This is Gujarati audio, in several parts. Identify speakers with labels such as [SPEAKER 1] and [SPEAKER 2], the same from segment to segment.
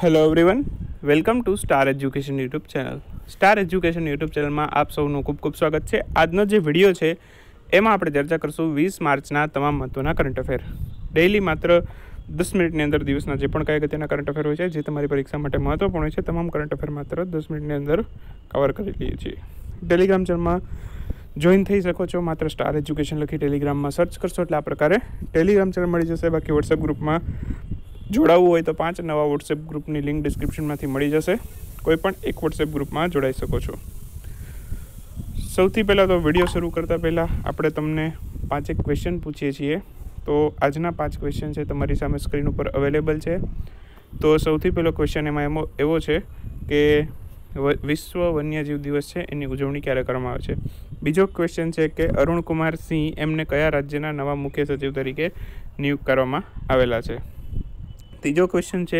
[SPEAKER 1] Hello everyone, welcome to star education YouTube channel. Star education YouTube ચેનલમાં આપ સૌનું ખૂબ ખૂબ સ્વાગત છે. આજનો જે વિડીયો છે એમાં આપણે ચર્ચા કરશું 20 માર્ચના તમામ મહત્ત્વના કરંટ અફેર. ડેઇલી માત્ર 10 મિનિટની અંદર દિવસના જે પણ કાંઈ અગત્યના કરંટ અફેર હોય છે, જે તમારી પરીક્ષા માટે મહત્ત્વપૂર્ણ હોય છે, તમામ કરંટ અફેર માત્ર 10 મિનિટની અંદર કવર કરી લઈએ છીએ. ટેલિગ્રામ ચેનલમાં જોઈન થઈ શકો છો. માત્ર સ્ટાર એજ્યુકેશન લખી ટેલિગ્રામમાં સર્ચ કરશો એટલે આ પ્રકારે ટેલિગ્રામ ચેનલ મળી જશે. બાકી વોટ્સએપ ગ્રુપમાં જોડાવવું હોય તો 5 નવા વોટ્સએપ ગ્રુપની લિંક ડિસ્ક્રિપ્શનમાંથી મળી જશે. કોઈ પણ એક વોટ્સએપ ગ્રુપમાં જોડાઈ શકો છો. સૌથી પહેલાં તો વિડીયો શરૂ કરતાં પહેલાં આપણે તમને 5 ક્વેશ્ચન પૂછીએ છીએ. તો આજના 5 ક્વેશ્ચન છે તમારી સામે સ્ક્રીન ઉપર અવેલેબલ છે. તો સૌથી પહેલો ક્વેશ્ચન એમાં એવો છે કે વિશ્વ વન્યજીવ દિવસ છે એની ઉજવણી ક્યારે કરવામાં આવે છે. બીજો ક્વેશ્ચન છે કે અરુણ કુમાર સિંહ એમને કયા રાજ્યના નવા મુખ્ય સચિવ તરીકે નિયુક્ત કરવામાં આવેલા છે. ત્રીજો ક્વેશ્ચન છે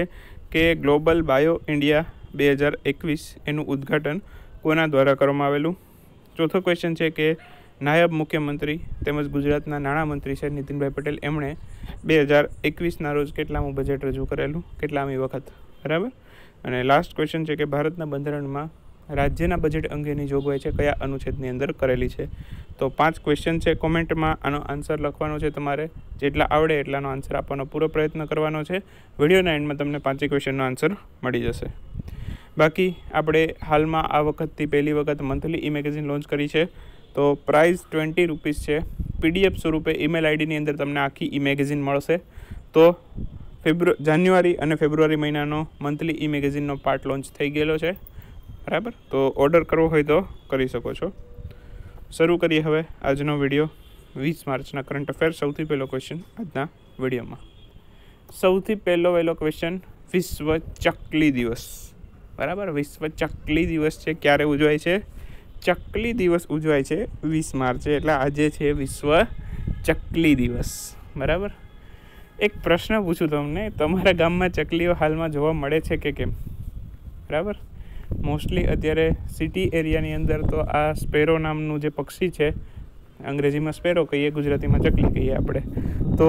[SPEAKER 1] કે ગ્લોબલ બાયો ઇન્ડિયા 2021 એનું ઉદ્ઘાટન કોના દ્વારા કરવામાં આવેલું. ચોથો ક્વેશ્ચન છે કે નાયબ મુખ્યમંત્રી તેમજ ગુજરાતના નાણામંત્રી છે નીતિનભાઈ પટેલ, એમણે 2021ના રોજ કેટલામું બજેટ રજૂ કરેલું, કેટલામી વખત, બરાબર. અને લાસ્ટ ક્વેશ્ચન છે કે ભારતના બંધારણમાં રાજ્યના બજેટ અંગેની જોગવાઈ છે કયા અનુચ્છેદની અંદર કરેલી છે. તો 5 ક્વેશ્ચન છે. કોમેન્ટમાં આનો આન્સર લખવાનો છે. તમારે જેટલા આવડે એટલાનો આન્સર આપવાનો પૂરો પ્રયત્ન કરવાનો છે. વિડીયોના એન્ડમાં તમને 5 ક્વેશ્ચનનો આન્સર મળી જશે. બાકી આપણે હાલમાં આ વખતથી પહેલી વખત મંથલી ઈ મેગેઝિન લોન્ચ કરી છે. તો પ્રાઇસ ₹20 છે. PDF સ્વરૂપે ઈમેલ આઈડીની અંદર તમને આખી ઈ મેગેઝિન મળશે. તો જાન્યુઆરી અને ફેબ્રુઆરી મહિનાનો મંથલી ઈ મેગેઝિનનો પાર્ટ લોન્ચ થઈ ગયેલો છે, બરાબર. તો ઓર્ડર કરવો હોય તો કરી શકો છો. શરૂ કરીએ હવે આજનો વિડીયો. 20 માર્ચના કરંટ અફેર. સૌથી પહેલો ક્વેશ્ચન આજના વિડીયોમાં. સૌથી વહેલો ક્વેશ્ચન, વિશ્વ ચકલી દિવસ, બરાબર. વિશ્વ ચકલી દિવસ છે, ક્યારે ઉજવાય છે? ચકલી દિવસ ઉજવાય છે 20 માર્ચે, એટલે આજે છે વિશ્વ ચકલી દિવસ, બરાબર. એક પ્રશ્ન પૂછું તમને, તમારા ગામમાં ચકલીઓ હાલમાં જોવા મળે છે કે કેમ? બરાબર. મોસ્ટલી અત્યારે સિટી એરિયાની અંદર તો આ સ્પેરો નામનું જે પક્ષી છે, અંગ્રેજીમાં સ્પેરો કહીએ, ગુજરાતીમાં ચકલી કહીએ આપણે, તો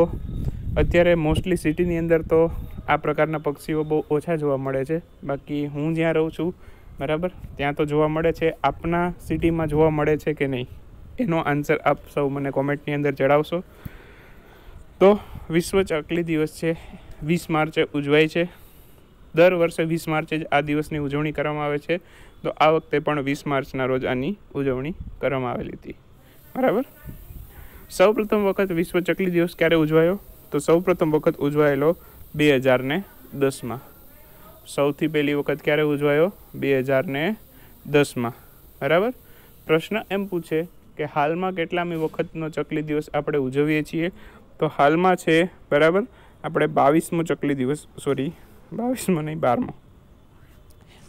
[SPEAKER 1] અત્યારે મોસ્ટલી સિટીની અંદર તો આ પ્રકારના પક્ષીઓ બહુ ઓછા જોવા મળે છે. બાકી હું જ્યાં રહું છું, બરાબર, ત્યાં તો જોવા મળે છે. આપના સિટીમાં જોવા મળે છે કે નહીં, એનો આન્સર આપ સૌ મને કોમેન્ટની અંદર જણાવશો. તો વિશ્વ ચકલી દિવસ છે, 20 માર્ચે ઉજવાય છે. દર વર્ષે 20 માર્ચે જ આ દિવસની ઉજવણી કરવામાં આવે છે. તો આ વખતે પણ 20 માર્ચના રોજ આની ઉજવણી કરવામાં આવેલી હતી, બરાબર. સૌપ્રથમ વખત વિશ્વ ચકલી દિવસ ક્યારે ઉજવાયો? તો સૌપ્રથમ વખત ઉજવાયેલો 2010માં. સૌથી પહેલી વખત ક્યારે ઉજવાયો? 2010માં, બરાબર. પ્રશ્ન એમ પૂછે કે હાલમાં કેટલામી વખતનો ચકલી દિવસ આપણે ઉજવીએ છીએ? તો હાલમાં છે, બરાબર, આપણે 22મો ચકલી દિવસ, 22મો નહીં, 12મો.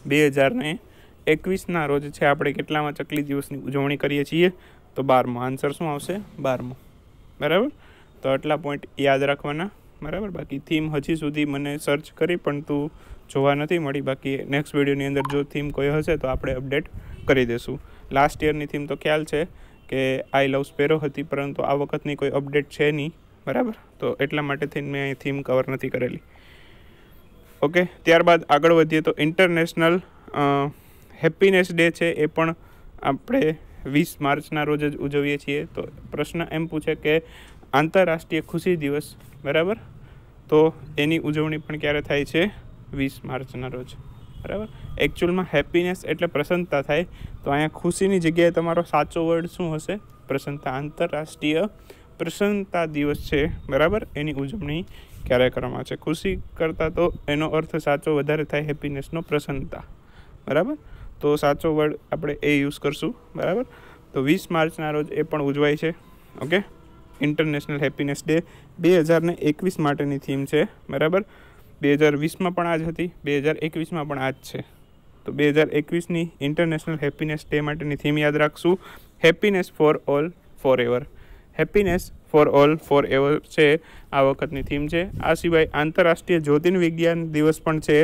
[SPEAKER 1] 2021ના રોજ છે આપણે કેટલામાં ચકલી દિવસની ઉજવણી કરીએ છીએ? તો 12મો. આન્સર શું આવશે? 12મો, બરાબર. તો આટલા પોઈન્ટ યાદ રાખવાના, બરાબર. બાકી થીમ હજી સુધી મને સર્ચ કરી પણ તું જોવા નથી મળી. બાકી નેક્સ્ટ વિડીયોની અંદર જો થીમ કોઈ હશે તો આપણે અપડેટ કરી દઈશું. લાસ્ટ યરની થીમ તો ખ્યાલ છે કે આઈ લવ સ્પેરો હતી, પરંતુ આ વખતની કોઈ અપડેટ છે નહીં, બરાબર. તો એટલા માટે થઈને મેં અહીં થીમ કવર નથી કરેલી. ઓકે, ત્યારબાદ આગળ વધીએ તો ઇન્ટરનેશનલ હેપીનેસ ડે છે, એ પણ આપણે 20 માર્ચના રોજ જ ઉજવીએ છીએ. તો પ્રશ્ન એમ પૂછે કે આંતરરાષ્ટ્રીય ખુશી દિવસ, બરાબર, તો એની ઉજવણી પણ ક્યારે થાય છે? 20 માર્ચના રોજ, બરાબર. એકચ્યુઅલમાં હેપીનેસ એટલે પ્રસન્નતા થાય, તો અહીંયા ખુશીની જગ્યાએ તમારો સાચો વર્ડ શું હશે? પ્રસન્નતા. આંતરરાષ્ટ્રીય પ્રસન્નતા દિવસ છે, બરાબર, એની ઉજવણી ક્યારે કરવામાં છે? ખુશી કરતાં તો એનો અર્થ સાચો વધારે થાય હેપીનેસનો, પ્રસન્નતા, બરાબર. તો સાચો વર્ડ આપણે એ યુઝ કરશું, બરાબર. તો 20 માર્ચના રોજ એ પણ ઉજવાય છે. ઓકે, ઇન્ટરનેશનલ હેપીનેસ ડે 2021 માટેની થીમ છે, બરાબર. 2020માં પણ આ જ હતી, 2021માં પણ આ જ છે. તો 2021ની ઇન્ટરનેશનલ હેપીનેસ ડે માટેની થીમ યાદ રાખશું, happiness for all forever. Happiness for all forever છે આ વખતની થીમ છે. આ સિવાય આંતરરાષ્ટ્રીય જ્યોતિર્વિજ્ઞાન દિવસ પણ છે,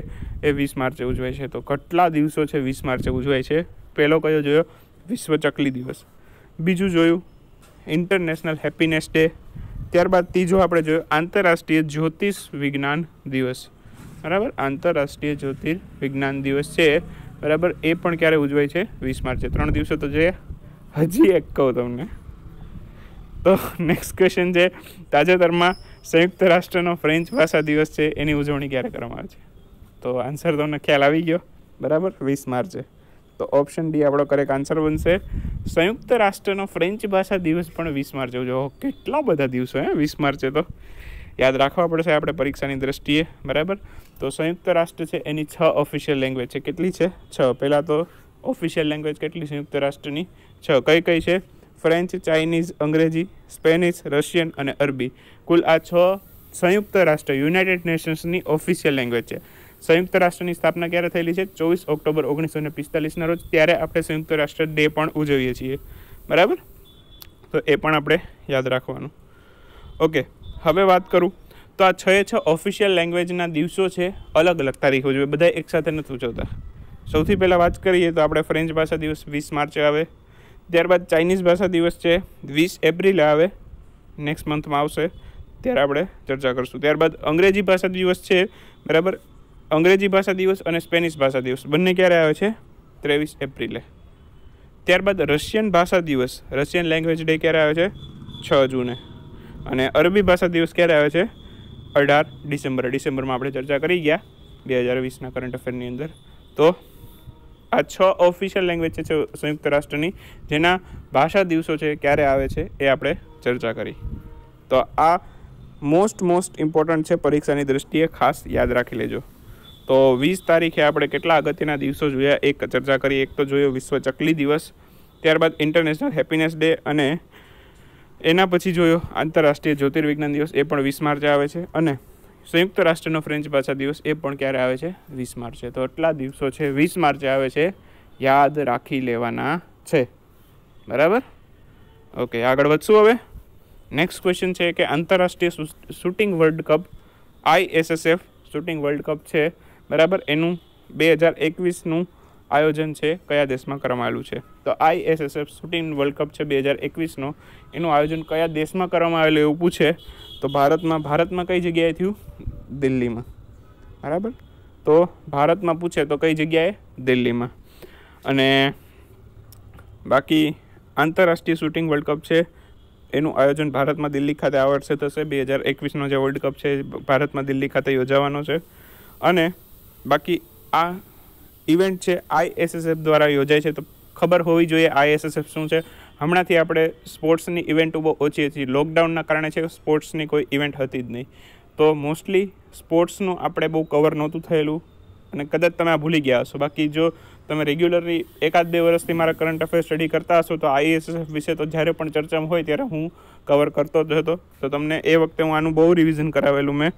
[SPEAKER 1] એ 20 માર્ચે ઉજવાય છે. તો કેટલા દિવસો છે 20 માર્ચે ઉજવાય છે? પહેલો કયો જોયો? વિશ્વ ચકલી દિવસ. બીજું જોયું ઇન્ટરનેશનલ હેપીનેસ ડે. ત્યારબાદ ત્રીજો આપણે જોયો આંતરરાષ્ટ્રીય જ્યોતિષ વિજ્ઞાન દિવસ. બરાબર. આંતરરાષ્ટ્રીય જ્યોતિર્વિજ્ઞાન દિવસ છે, બરાબર, એ પણ ક્યારે ઉજવાય છે? 20 માર્ચે. 3 દિવસો તો જોઈએ. હજી એક કહું તમને, તો નેક્સ્ટ ક્વેશ્ચન છે, તાજેતરમાં સંયુક્ત રાષ્ટ્રનો ફ્રેન્ચ ભાષા દિવસ છે, એની ઉજવણી ક્યારે કરવામાં આવે છે? તો આન્સર તમને ખ્યાલ આવી ગયો, બરાબર, 20 માર્ચે. તો ઓપ્શન ડી આપણો કરેક્ટ આન્સર બનશે. સંયુક્ત રાષ્ટ્રનો ફ્રેન્ચ ભાષા દિવસ પણ 20 માર્ચે ઉજવો. કેટલા બધા દિવસો 20 માર્ચે તો યાદ રાખવા પડશે આપણે પરીક્ષાની દ્રષ્ટિએ, બરાબર. તો સંયુક્ત રાષ્ટ્ર છે એની 6 ઓફિશિયલ લેંગ્વેજ છે. કેટલી છે? 6. પહેલાં તો ઓફિશિયલ લેંગ્વેજ કેટલી સંયુક્ત રાષ્ટ્રની? 6. કઈ કઈ છે? ફ્રેન્ચ, ચાઇનીઝ, અંગ્રેજી, સ્પેનિશ, રશિયન અને અરબી. કુલ આ 6 સંયુક્ત રાષ્ટ્ર યુનાઇટેડ નેશન્સની ઓફિશિયલ લેંગ્વેજ છે. સંયુક્ત રાષ્ટ્રની સ્થાપના ક્યારે થયેલી છે? 24 ઓક્ટોબર 1945ના રોજ. ત્યારે આપણે સંયુક્ત રાષ્ટ્ર ડે પણ ઉજવીએ છીએ, બરાબર. તો એ પણ આપણે યાદ રાખવાનું. ઓકે, હવે વાત કરું તો આ 6 ઓફિશિયલ લેંગ્વેજના દિવસો છે, અલગ અલગ તારીખો જોઈએ, બધા એકસાથે નથી ઉજવતા. સૌથી પહેલાં વાત કરીએ તો આપણે ફ્રેન્ચ ભાષા દિવસ 20 માર્ચે આવે. ત્યારબાદ ચાઇનીઝ ભાષા દિવસ છે 20 એપ્રિલે આવે, નેક્સ્ટ મંથમાં આવશે, ત્યારે આપણે ચર્ચા કરીશું. ત્યારબાદ અંગ્રેજી ભાષા દિવસ છે, બરાબર. અંગ્રેજી ભાષા દિવસ અને સ્પેનિશ ભાષા દિવસ બંને ક્યારે આવે છે? 23 એપ્રિલે. ત્યારબાદ રશિયન ભાષા દિવસ, રશિયન લેંગ્વેજ ડે ક્યારે આવે છે? 6 જૂને. અને અરબી ભાષા દિવસ ક્યારે આવે છે? 18 ડિસેમ્બર. ડિસેમ્બરમાં આપણે ચર્ચા કરી ગયા 2020ના કરંટ અફેરની અંદર. તો આ 6 ઓફિશિયલ લેંગ્વેજ છે સંયુક્ત રાષ્ટ્રની, જેના ભાષા દિવસો છે ક્યારે આવે છે એ આપણે ચર્ચા કરી. તો આ મોસ્ટ ઇમ્પોર્ટન્ટ છે પરીક્ષાની દ્રષ્ટિએ, ખાસ યાદ રાખી લેજો. તો 20 તારીખે આપણે કેટલા અગત્યના દિવસો જોયા, એક ચર્ચા કરી. એક તો જોયો વિશ્વ ચકલી દિવસ, ત્યારબાદ ઇન્ટરનેશનલ હેપીનેસ ડે, અને એના પછી જોયો આંતરરાષ્ટ્રીય જ્યોતિર્વિજ્ઞાન દિવસ, એ પણ 20 માર્ચે આવે છે. અને સંયુક્ત રાષ્ટ્રનો ફ્રેન્ચ ભાષા દિવસ, એ પણ ક્યારે આવે છે? 20 માર્ચે. તો એટલા દિવસો છે 20 માર્ચે આવે છે, યાદ રાખી લેવાના છે, બરાબર. ઓકે, આગળ વધશું. હવે નેક્સ્ટ ક્વેશ્ચન છે કે આંતરરાષ્ટ્રીય shooting world cup, ISSF shooting world cup છે, બરાબર, એનું 2021નું આયોજન છે કયા દેશમાં કરવામાં આવેલું છે? તો ISSF શૂટિંગ વર્લ્ડ કપ છે 2021નો, એનું આયોજન કયા દેશમાં કરવામાં આવેલું એવું પૂછે તો ભારતમાં કઈ જગ્યાએ થયું? દિલ્હીમાં, બરાબર. તો ભારતમાં પૂછે તો કઈ જગ્યાએ? દિલ્હીમાં. અને બાકી આંતરરાષ્ટ્રીય શૂટિંગ વર્લ્ડ કપ છે એનું આયોજન ભારતમાં દિલ્હી ખાતે આ વર્ષે થશે. 2021નો જે વર્લ્ડ કપ છે ભારતમાં દિલ્હી ખાતે યોજાવાનો છે. અને બાકી આ ઇવેન્ટ છે ISSF દ્વારા યોજાય છે. તો ખબર હોવી જોઈએ ISSF શું છે. હમણાંથી આપણે સ્પોર્ટ્સની ઇવેન્ટો બહુ ઓછી હતી, લોકડાઉનના કારણે છે સ્પોર્ટ્સની કોઈ ઇવેન્ટ હતી જ નહીં. તો મોસ્ટલી સ્પોર્ટ્સનું આપણે બહુ કવર નહોતું થયેલું, અને કદાચ તમે આ ભૂલી ગયા હશો. બાકી જો તમે રેગ્યુલરલી 1-2 વર્ષથી મારા કરંટ અફેર સ્ટડી કરતા હશો તો ISSF વિશે તો જ્યારે પણ ચર્ચામાં હોય ત્યારે હું કવર કરતો જ હતો. તો તમને એ વખતે હું આનું બહુ રિવિઝન કરાવેલું મેં.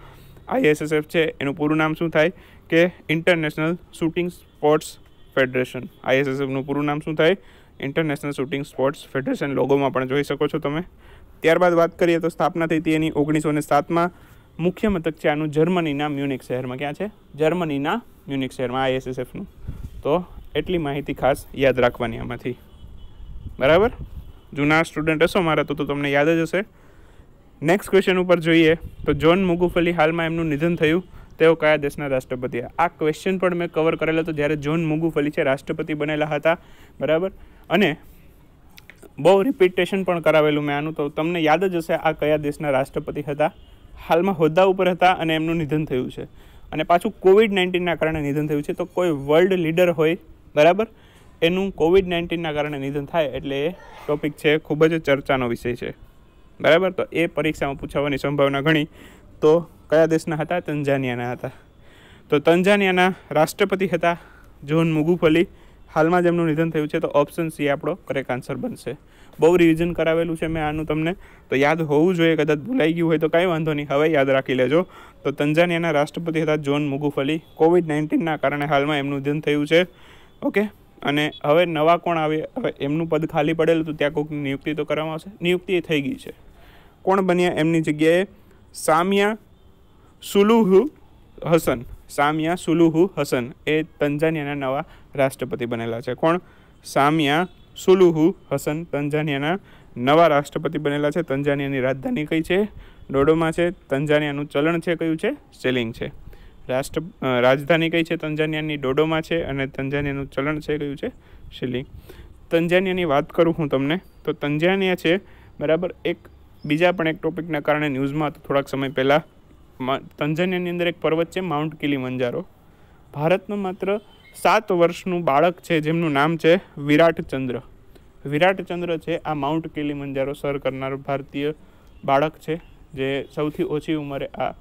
[SPEAKER 1] ISSF છે એનું પૂરું નામ શું થાય કે ઇન્ટરનેશનલ શૂટિંગ સ્પોર્ટ્સ ફેડરેશન. ISSFનું પૂરું નામ શું થાય? International shooting sports federation. લોગોમાં પણ જોઈ શકો છો તમે. ત્યારબાદ વાત કરીએ તો સ્થાપના થઈ હતી એની 1907માં. મુખ્ય મથક છે આનું જર્મનીના મ્યુનિક શહેરમાં. ક્યાં છે? જર્મનીના મ્યુનિક શહેરમાં ISSFનું. તો એટલી માહિતી ખાસ યાદ રાખવાની આમાંથી, બરાબર. જૂના સ્ટુડન્ટ હશો મારા તો તમને યાદ જ હશે. નેક્સ્ટ ક્વેશ્ચન ઉપર જોઈએ તો જોન મુગુફલી, હાલમાં એમનું નિધન થયું, તેઓ કયા દેશના રાષ્ટ્રપતિ? આ ક્વેશ્ચન પણ મેં કવર કરેલો હતો જ્યારે જોન મુગુફલી છે રાષ્ટ્રપતિ બનેલા હતા, બરાબર. અને બહુ રિપીટેશન પણ કરાવેલું મેં આનું, તો તમને યાદ જ હશે આ કયા દેશના રાષ્ટ્રપતિ હતા, હાલમાં હોદ્દા ઉપર હતા અને એમનું નિધન થયું છે. અને પાછું COVID-19ના કારણે નિધન થયું છે. તો કોઈ વર્લ્ડ લીડર હોય, બરાબર, એનું COVID-19ના કારણે નિધન થાય એટલે એ ટોપિક છે ખૂબ જ ચર્ચાનો વિષય છે, બરાબર. તો એ પરીક્ષામાં પૂછાવાની સંભાવના ઘણી. તો કયા દેશના હતા? તંજાનિયાના હતા. તો તંજાનિયાના રાષ્ટ્રપતિ હતા જોન મુગુફલી. હાલમાં જ એમનું નિધન થયું છે. તો ઓપ્શન સી આપણો કરેક્ટ આન્સર બનશે. બહુ રિવિઝન કરાવેલું છે મેં આનું તમને, તો યાદ હોવું જોઈએ. કદાચ ભૂલાઈ ગયું હોય તો કાંઈ વાંધો નહીં, હવે યાદ રાખી લેજો. તો તંજાનિયાના રાષ્ટ્રપતિ હતા જોન મુગુફલી. COVID-19ના કારણે હાલમાં એમનું નિધન થયું છે, ઓકે. અને હવે નવા કોણ આવે? હવે એમનું પદ ખાલી પડેલું હતું, ત્યાં કોઈકની નિયુક્તિ તો કરવામાં આવશે. નિયુક્તિ એ થઈ ગઈ છે. કોણ બન્યા એમની જગ્યાએ? સામિયા સુલુહુ હસન. સામિયા સુલુહુ હસન એ તંજાનિયાના નવા રાષ્ટ્રપતિ બનેલા છે. કોણ? સામિયા સુલુહુ હસન તંજાનિયાના નવા રાષ્ટ્રપતિ બનેલા છે. તંજાનિયાની રાજધાની કઈ છે? ડોડોમાં છે. તંજાનિયાનું ચલણ છે કયું છે? શેલિંગ છે. રાજધાની કઈ છે તંજાનિયાની? ડોડોમાં છે. અને તંજાનિયાનું ચલણ છે કયું છે? શિલિંગ. તંજાનિયાની વાત કરું હું તમને તો તંજાનિયા છે બરાબર, એક બીજા પણ એક ટોપિકના કારણે ન્યૂઝમાં હતો થોડાક સમય પહેલાં. તંજાનિયાની અંદર એક પર્વત છે માઉન્ટ કિલીમંજારો. ભારતમાં માત્ર 7 વર્ષનું બાળક છે જેમનું નામ છે વિરાટચંદ્ર. વિરાટચંદ્ર છે આ માઉન્ટ કિલીમંજારો સર કરનાર ભારતીય બાળક છે, જે સૌથી ઓછી ઉંમરે આ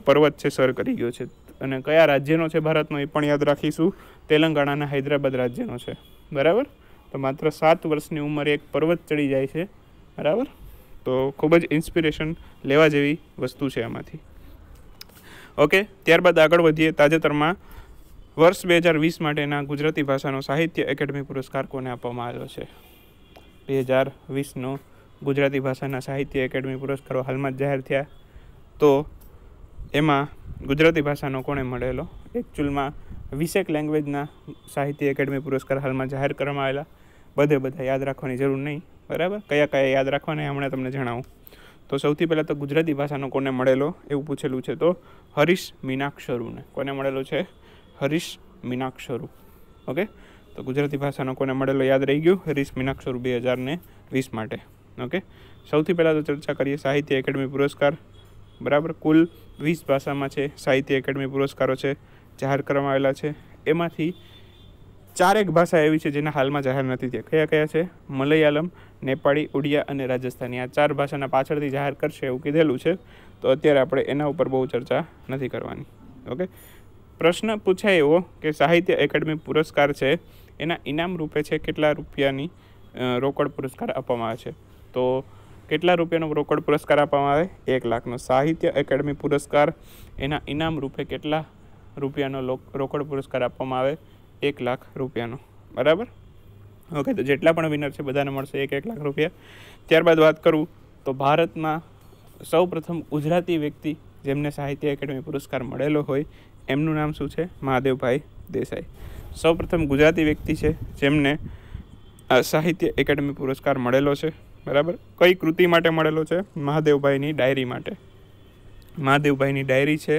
[SPEAKER 1] પર્વત છે સર કરી ગયો છે. અને કયા રાજ્યનો છે ભારતનો એ પણ યાદ રાખીશું. તેલંગાણાના હૈદરાબાદ રાજ્યનો છે બરાબર. તો માત્ર 7 વર્ષની ઉંમરે એક પર્વત ચડી જાય છે બરાબર. તો ખૂબ જ ઇન્સ્પિરેશન લેવા જેવી વસ્તુ છે આમાંથી. ઓકે, ત્યારબાદ આગળ વધીએ. તાજેતરમાં વર્ષ 2020 માટેના ગુજરાતી ભાષાનો સાહિત્ય એકેડમી પુરસ્કાર કોને આપવામાં આવ્યો છે? 2020નો ગુજરાતી ભાષાના સાહિત્ય એકેડમી પુરસ્કારો હાલમાં જ જાહેર થયા. તો એમાં ગુજરાતી ભાષાનો કોને મળેલો? એકચ્યુઅલમાં 20 લેંગ્વેજના સાહિત્ય એકેડમી પુરસ્કાર હાલમાં જાહેર કરવામાં આવેલા. બધા યાદ રાખવાની જરૂર નહીં બરાબર. કયા યાદ રાખવાના હમણાં તમને જણાવું. તો સૌથી પહેલાં તો ગુજરાતી ભાષાનો કોને મળેલો એવું પૂછેલું છે, તો હરીશ મીનાક્ષરુને. કોને મળેલો છે? હરીશ મીનાક્ષરુ. ઓકે, તો ગુજરાતી ભાષાનો કોને મળેલો યાદ રહી ગયું? હરીશ મીનાક્ષરુ 2020 માટે. ઓકે, સૌથી પહેલાં તો ચર્ચા કરીએ સાહિત્ય એકેડમી પુરસ્કાર બરાબર. કુલ 20 ભાષામાં છે સાહિત્ય એકેડમી પુરસ્કારો છે જાહેર કરવામાં આવેલા છે. એમાંથી 4 ભાષા એવી છે જેના હાલમાં જાહેર નથી થયા. કયા છે? મલયાલમ, નેપાળી, ઉડિયા અને રાજસ્થાની. આ 4 ભાષાના પાછળથી જાહેર કરશે એવું કીધેલું છે. તો અત્યારે આપણે એના ઉપર બહુ ચર્ચા નથી કરવાની. ઓકે, પ્રશ્ન પૂછાય એવો કે સાહિત્ય એકેડમી પુરસ્કાર છે એના ઇનામ રૂપે છે કેટલા રૂપિયાની રોકડ પુરસ્કાર આપવામાં આવે છે? તો કેટલા રૂપિયાનો રોકડ પુરસ્કાર આપવામાં આવે? 1 લાખનો. સાહિત્ય એકેડમી પુરસ્કાર એના ઇનામ રૂપે કેટલા રૂપિયાનો રોકડ પુરસ્કાર આપવામાં આવે? 1 લાખ રૂપિયાનો બરાબર. ઓકે, તો જેટલા પણ વિનર છે બધાને મળશે 1 લાખ રૂપિયા. ત્યારબાદ વાત કરું તો ભારતમાં સૌ પ્રથમ ગુજરાતી વ્યક્તિ જેમને સાહિત્ય એકેડમી પુરસ્કાર મળેલો હોય એમનું નામ શું છે? મહાદેવભાઈ દેસાઈ. સૌ પ્રથમ ગુજરાતી વ્યક્તિ છે જેમને સાહિત્ય એકેડમી પુરસ્કાર મળેલો છે બરાબર. કઈ કૃતિ માટે મળેલો છે? મહાદેવભાઈની ડાયરી માટે. મહાદેવભાઈની ડાયરી છે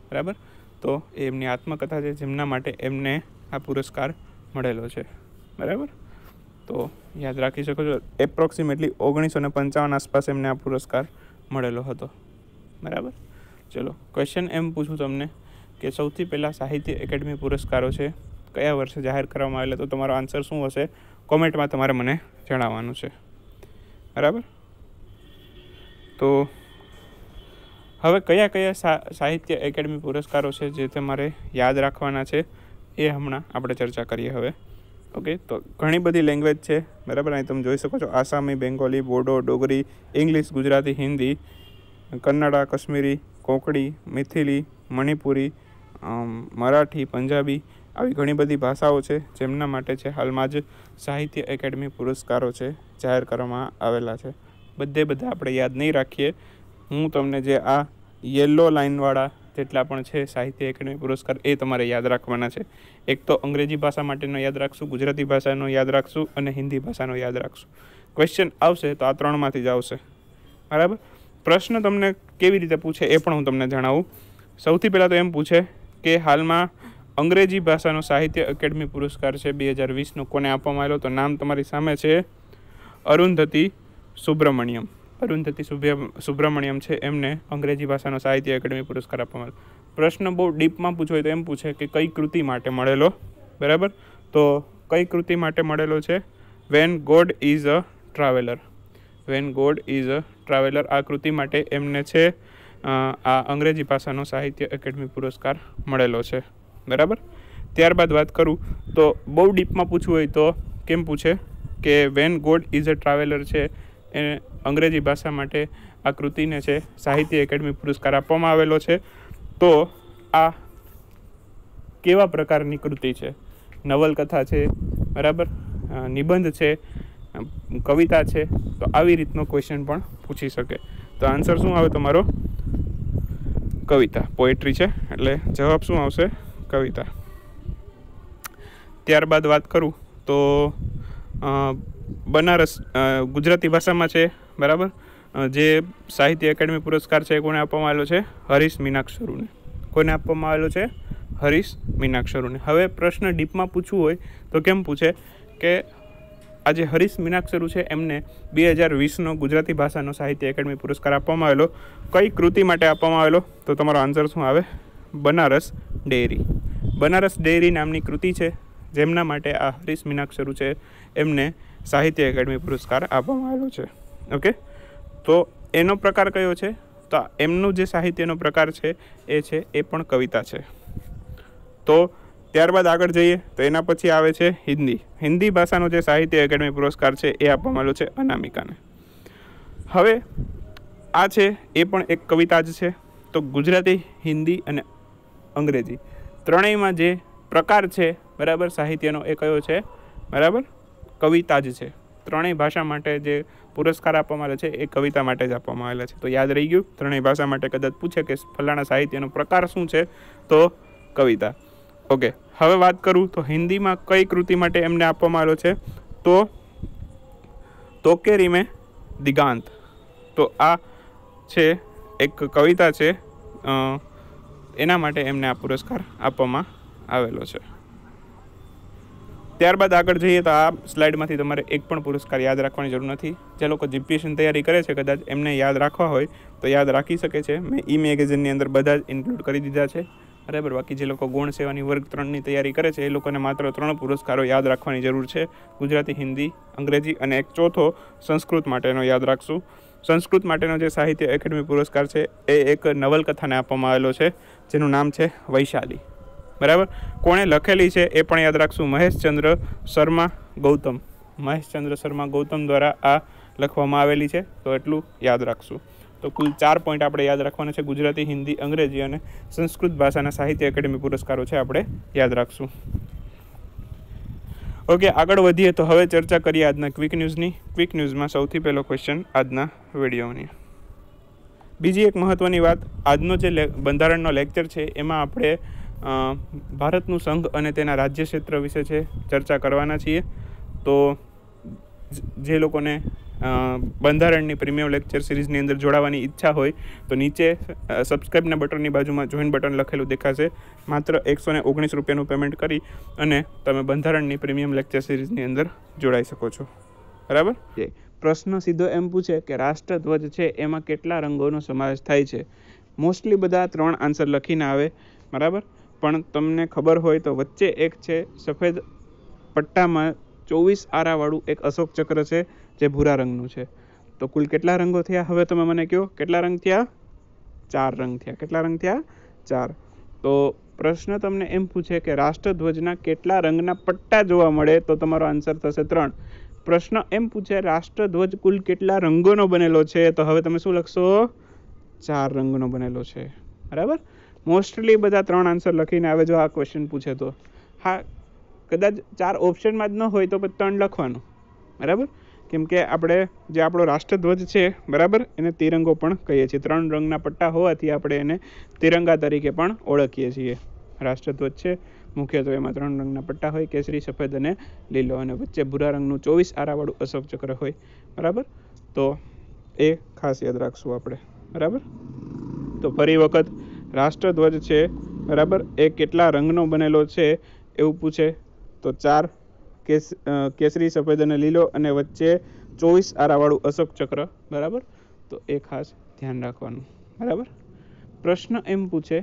[SPEAKER 1] બરાબર. તો એ એમની આત્મકથા છે જેમના માટે એમને આ પુરસ્કાર મળેલો છે બરાબર. તો યાદ રાખી શકો છો. એપ્રોક્સિમેટલી 1955 આસપાસ એમને આ પુરસ્કાર મળેલો હતો બરાબર. ચલો, ક્વેશ્ચન એમ પૂછું તમને કે સૌથી પહેલાં સાહિત્ય એકેડમી પુરસ્કારો છે કયા વર્ષે જાહેર કરવામાં આવેલા? તો તમારો આન્સર શું હશે? કોમેન્ટમાં તમારે મને જણાવવાનું છે બરાબર. તો હવે કયા સાહિત્ય એકેડમી પુરસ્કારો છે જે તમારે યાદ રાખવાના છે એ હમણાં આપણે ચર્ચા કરીએ હવે. ઓકે, તો ઘણી બધી લેંગ્વેજ છે બરાબર. અહીં તમે જોઈ શકો છો આસામી, બેંગોલી, બોડો, ડોગરી, ઇંગ્લિશ, ગુજરાતી, હિન્દી, કન્નડા, કશ્મીરી, કોંકણી, મિથિલી, મણિપુરી, મરાઠી, પંજાબી, આવી ઘણી બધી ભાષાઓ છે જેમના માટે છે હાલમાં જ સાહિત્ય એકેડમી પુરસ્કારો છે જાહેર કરવામાં આવેલા છે. બધા આપણે યાદ નહીં રાખીએ. હું તમને જે આ યલો લાઇનવાળા જેટલા પણ છે સાહિત્ય એકેડમી પુરસ્કાર એ તમારે યાદ રાખવાના છે. એક તો અંગ્રેજી ભાષા માટેનો યાદ રાખશું, ગુજરાતી ભાષાનો યાદ રાખશું અને હિન્દી ભાષાનો યાદ રાખશું. ક્વેશ્ચન આવશે તો આ 3માંથી જ આવશે બરાબર. પ્રશ્ન તમને કેવી રીતે પૂછે એ પણ હું તમને જણાવું. સૌથી પહેલાં તો એમ પૂછે કે હાલમાં અંગ્રેજી ભાષાનો સાહિત્ય એકેડમી પુરસ્કાર છે 2020નો કોને આપવામાં આવેલો? તો નામ તમારી સામે છે અરુંધતી સુબ્રમણ્યમ. અરુંધતી સુબ્રમણ્યમ છે એમને અંગ્રેજી ભાષાનો સાહિત્ય એકેડમી પુરસ્કાર આપવામાં આવેલો. પ્રશ્ન બહુ ડીપમાં પૂછવો હોય તો એમ પૂછે કે કઈ કૃતિ માટે મળેલો બરાબર. તો કઈ કૃતિ માટે મળેલો છે? When God is a traveller. When God is a traveller આ કૃતિ માટે એમને છે આ અંગ્રેજી ભાષાનો સાહિત્ય એકેડમી પુરસ્કાર મળેલો છે બરાબર. ત્યારબાદ વાત કરું તો બહુ ડીપમાં પૂછવું હોય તો કેમ પૂછે કે when God is a traveller છે એ અંગ્રેજી ભાષા માટે આ કૃતિને છે સાહિત્ય એકેડમી પુરસ્કાર આપવામાં આવેલો છે. તો આ કેવા પ્રકારની કૃતિ છે? નવલકથા છે બરાબર, નિબંધ છે, કવિતા છે? તો આવી રીતનો ક્વેશ્ચન પણ પૂછી શકે. તો આન્સર શું આવે તમારો? કવિતા, પોએટ્રી છે એટલે જવાબ શું આવશે? કવિતા. ત્યારબાદ વાત કરું તો બનારસ ગુજરાતી ભાષામાં છે બરાબર. જે સાહિત્ય એકેડમી પુરસ્કાર છે એ કોને આપવામાં આવેલો છે? હરીશ મીનાક્ષરુને. કોને આપવામાં આવેલો છે? હરીશ મીનાક્ષરોને. હવે પ્રશ્ન ડીપમાં પૂછવું હોય તો કેમ પૂછે કે આ જે હરીશ મીનાક્ષરો છે એમને 2020નો ગુજરાતી ભાષાનો સાહિત્ય એકેડમી પુરસ્કાર આપવામાં આવેલો. કઈ કૃતિ માટે આપવામાં આવેલો? તો તમારો આન્સર શું આવે? બનારસ ડેરી. બનારસ ડેરી નામની કૃતિ છે જેમના માટે આ હરીશ મીનાક્ષરો છે એમને સાહિત્ય એકેડમી પુરસ્કાર આપવામાં આવેલો છે. ઓકે, તો એનો પ્રકાર કયો છે? તો એમનું જે સાહિત્યનો પ્રકાર છે એ પણ કવિતા છે. તો ત્યારબાદ આગળ જઈએ તો એના પછી આવે છે હિન્દી ભાષાનો જે સાહિત્ય એકેડમી પુરસ્કાર છે એ આપવામાં આવેલો છે અનામિકાને. હવે આ છે એ પણ એક કવિતા જ છે. તો ગુજરાતી, હિન્દી અને અંગ્રેજી ત્રણેયમાં જે પ્રકાર છે બરાબર સાહિત્યનો એ કયો છે? બરાબર, કવિતા જ છે. ત્રણેય ભાષા માટે જે પુરસ્કાર આપવામાં આવે છે એ કવિતા માટે જ આપવામાં આવેલા છે. તો યાદ રહી ગયું, ત્રણેય ભાષા માટે કદાચ પૂછે કે ફલાણા સાહિત્યનો પ્રકાર શું છે તો કવિતા. ઓકે, હવે વાત કરું તો હિન્દીમાં કઈ કૃતિ માટે એમને આપવામાં આવેલો છે? તો તોકેરી મેં દિગાંત. તો આ છે એક કવિતા છે, એના માટે એમને આ પુરસ્કાર આપવામાં આવેલો છે. ત્યારબાદ આગળ જઈએ તો આ સ્લાઇડમાંથી તમારે એક પણ પુરસ્કાર યાદ રાખવાની જરૂર નથી. જે લોકો જીપીએસસીની તૈયારી કરે છે કદાચ એમને યાદ રાખવા હોય તો યાદ રાખી શકે છે. મેં મેગેઝિનની અંદર બધા જ ઇન્ક્લુડ કરી દીધા છે. બરાબર, બાકી જે લોકો ગૌણ સેવાની વર્ગ 3ની તૈયારી કરે છે એ લોકોને માત્ર 3 પુરસ્કારો યાદ રાખવાની જરૂર છે: ગુજરાતી, હિન્દી, અંગ્રેજી અને એક ચોથો સંસ્કૃત માટેનો યાદ રાખશું. સંસ્કૃત માટેનો જે સાહિત્ય એકેડમી પુરસ્કાર છે એ એક નવલકથાને આપવામાં આવેલો છે જેનું નામ છે વૈશાલી. બરાબર, કોણે લખેલી છે એ પણ યાદ રાખશું: મહેશચંદ્ર શર્મા ગૌતમ. મહેશચંદ્ર શર્મા ગૌતમ દ્વારા આ લખવામાં આવેલી છે. તો એટલું યાદ રાખશું. તો કુલ 4 પોઈન્ટ આપણે યાદ રાખવાના છે: ગુજરાતી, હિન્દી, અંગ્રેજી અને સંસ્કૃત ભાષાના સાહિત્ય એકેડમી પુરસ્કારો છે આપણે યાદ રાખશું. ઓકે, આગળ વધીએ તો હવે ચર્ચા કરીએ આજના ક્વિક ન્યૂઝની. ક્વિક ન્યૂઝમાં સૌથી પહેલો ક્વેશ્ચન આજના વિડીયોની. બીજી એક મહત્ત્વની વાત, આજનો જે બંધારણનો લેક્ચર છે એમાં આપણે ભારતનું સંઘ અને તેના રાજ્ય ક્ષેત્ર વિશે છે ચર્ચા કરવાના છીએ. તો જે લોકોને બંધારણની પ્રીમિયમ લેક્ચર સિરીઝની અંદર જોડાવાની ઈચ્છા હોય તો નીચે સબસ્ક્રાઈબના બટનની બાજુમાં જોઈન બટન લખેલું દેખાશે. માત્ર 119 રૂપિયાનું પેમેન્ટ કરી અને તમે બંધારણની પ્રીમિયમ લેક્ચર સિરીઝની અંદર જોડાઈ શકો છો. બરાબર, પ્રશ્ન સીધો એમ પૂછે કે રાષ્ટ્રધ્વજ છે એમાં કેટલા રંગોનો સમાવેશ થાય છે? મોસ્ટલી બધા 3 આન્સર લખીને આવે. બરાબર, પણ તમને ખબર હોય તો વચ્ચે એક છે સફેદ પટ્ટામાં 24 આરાવાળું એક અશોક ચક્ર છે જે ભૂરા રંગનું છે. તો કુલ કેટલા રંગો થયા? હવે તમે મને કહો કેટલા રંગ થયા? 4 રંગ થયા. કેટલા રંગ થયા? 4. તો પ્રશ્ન તમને એમ પૂછે કે રાષ્ટ્રધ્વજના કેટલા રંગના પટ્ટા જોવા મળે? તો તમારો આન્સર થશે 3. પ્રશ્ન એમ પૂછે રાષ્ટ્રધ્વજ કુલ કેટલા રંગોનો બનેલો છે? તો હવે તમે શું લખશો? 4 રંગનો બનેલો છે. બરાબર, મોસ્ટલી બધા 3 આન્સર લખીને આવે જો આ ક્વેશ્ચન પૂછે તો. હા, કદાચ 4 ઓપ્શનમાં જ ન હોય તો 3 લખવાનું. બરાબર, કેમ કે આપણે જે આપણો રાષ્ટ્રધ્વજ છે બરાબર એને તિરંગો પણ કહીએ છીએ. 3 રંગના પટ્ટા હોવાથી આપણે એને તિરંગા તરીકે પણ ઓળખીએ છીએ. રાષ્ટ્રધ્વજ છે મુખ્યત્વે એમાં 3 રંગના પટ્ટા હોય: કેસરી, સફેદ અને લીલો, અને વચ્ચે ભૂરા રંગનું 24 આરાવાળું અશોક ચક્ર હોય. બરાબર, તો એ ખાસ યાદ રાખશું આપણે. બરાબર, તો ફરી વખત રાષ્ટ્રધ્વજ છે બરાબર એ કેટલા રંગનો બનેલો છે એવું પૂછે તો 4: કેસરી, સફેદ અને લીલો, અને વચ્ચે 24 આરાવાળું અશોક ચક્ર. બરાબર, તો એ ખાસ ધ્યાન રાખવાનું. બરાબર, પ્રશ્ન એમ પૂછે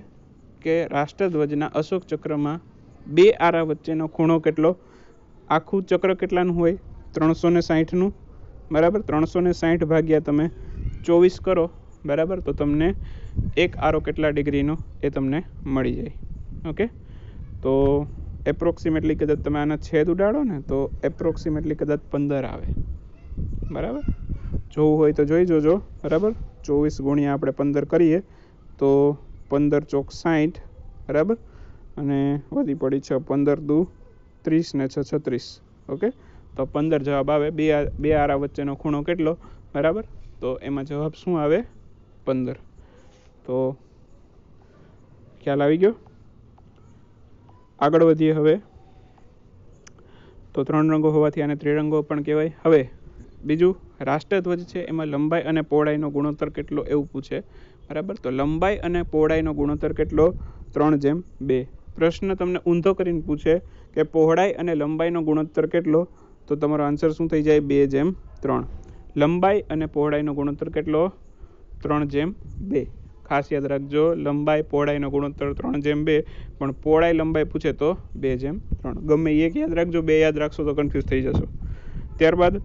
[SPEAKER 1] કે રાષ્ટ્રધ્વજના અશોક ચક્રમાં 2 આરા વચ્ચેનો ખૂણો કેટલો? આખું ચક્ર કેટલાનું હોય? 360નું. બરાબર, 360 ભાગ્યા તમે 24 કરો બરાબર, તો તમને 1 આરો કેટલા ડિગ્રીનો એ તમને મળી જાય. ઓકે, તો એપ્રોક્સિમેટલી કદાચ તમે આના છેદ ઉડાડો ને તો એપ્રોક્સિમેટલી કદાચ 15 આવે. બરાબર, જોવું હોય તો જોઈ જોજો. બરાબર, 24 ગુણ્યા આપણે 15 કરીએ તો 15 ચોક 60. બરાબર, અને વધી પડી 6, 15 દુ 30 ને 6 36. ઓકે, તો 15 જવાબ આવે. 2 આરા વચ્ચેનો ખૂણો કેટલો? બરાબર, તો એમાં જવાબ શું આવે? 15. તો ખ્યાલ આવી ગયો. આગળ વધીએ હવે. તો 3 રંગો હોવાથી આને ત્રિરંગો પણ કહેવાય. હવે બીજું, રાષ્ટ્રધ્વજ છે એમાં લંબાઈ અને પહોળાઈનો ગુણોત્તર કેટલો એવું પૂછે. બરાબર, તો લંબાઈ અને પહોળાઈનો ગુણોત્તર કેટલો? 3:2. પ્રશ્ન તમને ઊંધો કરીને પૂછે કે પહોળાઈ અને લંબાઈનો ગુણોત્તર કેટલો, તો તમારો આન્સર શું થઈ જાય? 2:3. લંબાઈ અને પહોળાઈનો ગુણોત્તર કેટલો? 3:2. ખાસ યાદ રાખજો, લંબાઈ પહોળાઈનો ગુણોત્તર 3:2, પણ પહોળાઈ લંબાઈ પૂછે તો 2:3. ગમે એક યાદ રાખજો, 2 યાદ રાખશો તો કન્ફ્યુઝ થઈ જશો. ત્યારબાદ